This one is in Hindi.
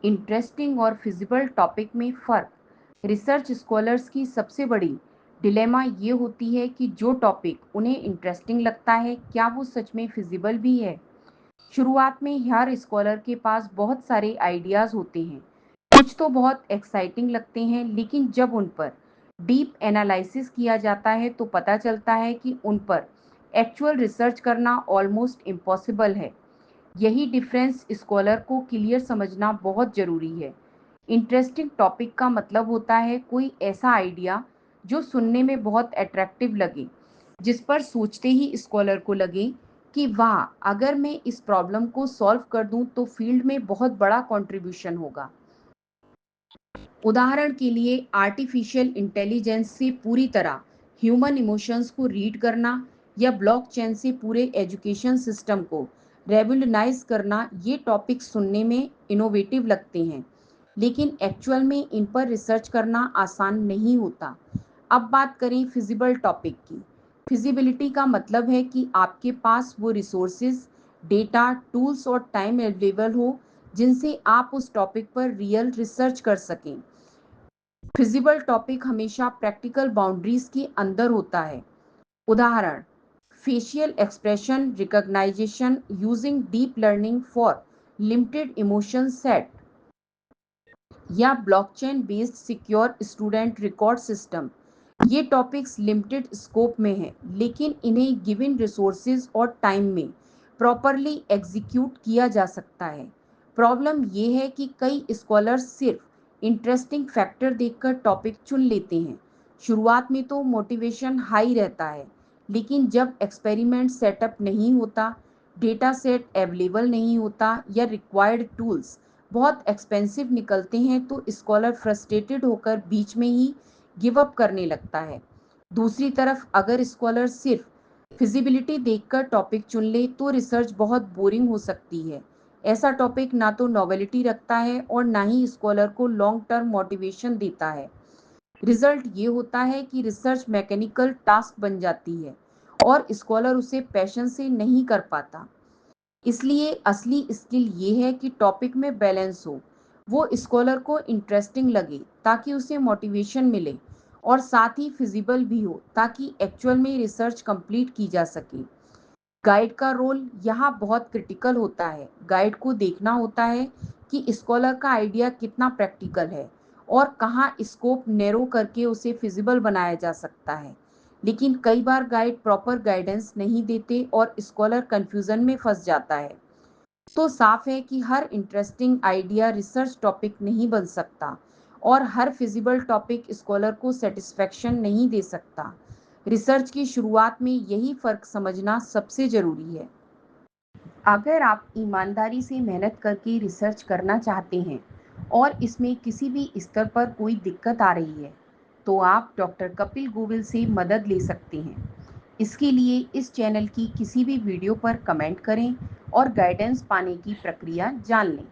इंटरेस्टिंग और फिजिबल टॉपिक में फ़र्क। रिसर्च स्कॉलर्स की सबसे बड़ी डिलेमा ये होती है कि जो टॉपिक उन्हें इंटरेस्टिंग लगता है, क्या वो सच में फिजिबल भी है? शुरुआत में हर स्कॉलर के पास बहुत सारे आइडियाज़ होते हैं। कुछ तो बहुत एक्साइटिंग लगते हैं, लेकिन जब उन पर डीप एनालिसिस किया जाता है तो पता चलता है कि उन पर एक्चुअल रिसर्च करना ऑलमोस्ट इम्पॉसिबल है। यही डिफरेंस स्कॉलर को क्लियर समझना बहुत ज़रूरी है। इंटरेस्टिंग टॉपिक का मतलब होता है कोई ऐसा आइडिया जो सुनने में बहुत अट्रैक्टिव लगे, जिस पर सोचते ही स्कॉलर को लगे कि वाह, अगर मैं इस प्रॉब्लम को सॉल्व कर दूं तो फील्ड में बहुत बड़ा कंट्रीब्यूशन होगा। उदाहरण के लिए आर्टिफिशियल इंटेलिजेंस से पूरी तरह ह्यूमन इमोशंस को रीड करना या ब्लॉकचेन से पूरे एजुकेशन सिस्टम को रेवोल्यूनाइज करना, ये टॉपिक सुनने में इनोवेटिव लगते हैं, लेकिन एक्चुअल में इन पर रिसर्च करना आसान नहीं होता। अब बात करें फिजिबल टॉपिक की। फिजिबिलिटी का मतलब है कि आपके पास वो रिसोर्सेज, डेटा, टूल्स और टाइम अवेलेबल हो जिनसे आप उस टॉपिक पर रियल रिसर्च कर सकें। फिजिबल टॉपिक हमेशा प्रैक्टिकल बाउंड्रीज के अंदर होता है। उदाहरण, facial expression recognization using deep learning for limited emotion set या blockchain based secure student record system. ये टॉपिक्स लिमिटेड स्कोप में हैं, लेकिन इन्हें गिवन रिसोर्सेज और टाइम में प्रॉपरली एग्जीक्यूट किया जा सकता है। प्रॉब्लम ये है कि कई स्कॉलर्स सिर्फ इंटरेस्टिंग फैक्टर देखकर टॉपिक चुन लेते हैं। शुरुआत में तो मोटिवेशन हाई रहता है, लेकिन जब एक्सपेरिमेंट सेटअप नहीं होता, डेटा सेट अवेलेबल नहीं होता या रिक्वायर्ड टूल्स बहुत एक्सपेंसिव निकलते हैं तो स्कॉलर फ्रस्ट्रेटेड होकर बीच में ही गिव अप करने लगता है। दूसरी तरफ अगर स्कॉलर सिर्फ फिजिबिलिटी देखकर टॉपिक चुन ले तो रिसर्च बहुत बोरिंग हो सकती है। ऐसा टॉपिक ना तो नॉवेलिटी रखता है और ना ही स्कॉलर को लॉन्ग टर्म मोटिवेशन देता है। रिजल्ट ये होता है कि रिसर्च मैकेनिकल टास्क बन जाती है और स्कॉलर उसे पैशन से नहीं कर पाता। इसलिए असली स्किल ये है कि टॉपिक में बैलेंस हो, वो स्कॉलर को इंटरेस्टिंग लगे ताकि उसे मोटिवेशन मिले, और साथ ही फिजिबल भी हो ताकि एक्चुअल में रिसर्च कंप्लीट की जा सके। गाइड का रोल यहाँ बहुत क्रिटिकल होता है। गाइड को देखना होता है कि स्कॉलर का आइडिया कितना प्रैक्टिकल है और कहाँ स्कोप नैरो करके उसे फिजिबल बनाया जा सकता है। लेकिन कई बार गाइड प्रॉपर गाइडेंस नहीं देते और स्कॉलर कंफ्यूजन में फंस जाता है। तो साफ है कि हर इंटरेस्टिंग आइडिया रिसर्च टॉपिक नहीं बन सकता और हर फिजिबल टॉपिक स्कॉलर को सेटिस्फेक्शन नहीं दे सकता। रिसर्च की शुरुआत में यही फर्क समझना सबसे जरूरी है। अगर आप ईमानदारी से मेहनत करके रिसर्च करना चाहते हैं और इसमें किसी भी स्तर पर कोई दिक्कत आ रही है, तो आप डॉक्टर कपिल गोविल से मदद ले सकते हैं। इसके लिए इस चैनल की किसी भी वीडियो पर कमेंट करें और गाइडेंस पाने की प्रक्रिया जान लें।